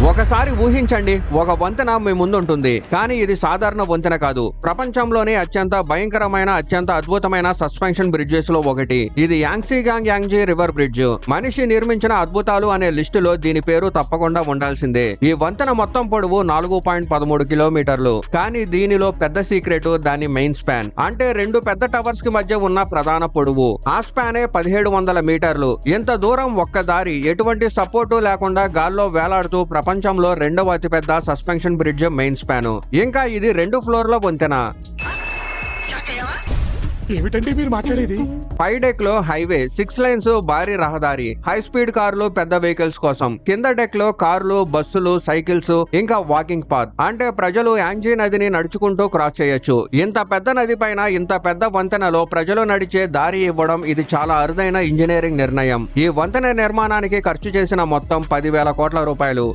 ఒకసారి ఊహించండి, ఒక వంతెన మీ ముందుంటుంది. కానీ ఇది సాధారణ వంతెన కాదు. ప్రపంచంలోనే అత్యంత భయంకరమైన, అత్యంత అద్భుతమైన సస్పెన్షన్ బ్రిడ్జెస్ లో ఒకటి. ఇది యాంగ్జీ రివర్ బ్రిడ్జ్. మనిషి నిర్మించిన అద్భుతాలు అనే లిస్టులో దీని పేరు తప్పకుండా ఉండాల్సిందే. ఈ వంతెన మొత్తం పొడవు 4.13 కిలోమీటర్లు. కానీ దీనిలో పెద్ద సీక్రెట్ దాని మెయిన్ స్పాన్. అంటే రెండు పెద్ద టవర్స్ కి మధ్య ఉన్న ప్రధాన పొడవు. ఆ స్పానే 1700 మీటర్లు. ఇంత దూరం ఒక్క దారి, ఎటువంటి సపోర్టు లేకుండా గాల్లో వేలాడుతూ ప్రపంచంలో రెండవ అతిపెద్ద సస్పెన్షన్ బ్రిడ్జ్ మెయిన్ స్పాన్. ఇంకా ఇది 2 ఫ్లోర్ల వంతెన. ఏమిటండి మీరు మాట్లాడేది? 5 డెక్ లో హైవే, 6 లైన్స్ భారీ రహదారి, హై స్పీడ్ కార్లు, పెద్ద వెహికల్స్ కోసం. కింద డెక్ లో కార్లు, బస్సులు, సైకిల్స్, ఇంకా వాకింగ్ పాత్. అంటే ప్రజలు యాంగ్జీ నదిని నడుచుకుంటూ క్రాస్ చేయొచ్చు. ఇంత పెద్ద నది పైన ఇంత పెద్ద వంతెనలో ప్రజలు నడిచే దారి ఇవ్వడం ఇది చాలా అరుదైన ఇంజనీరింగ్ నిర్ణయం. ఈ వంతెన నిర్మాణానికి ఖర్చు చేసిన మొత్తం 10,000 కోట్ల రూపాయలు.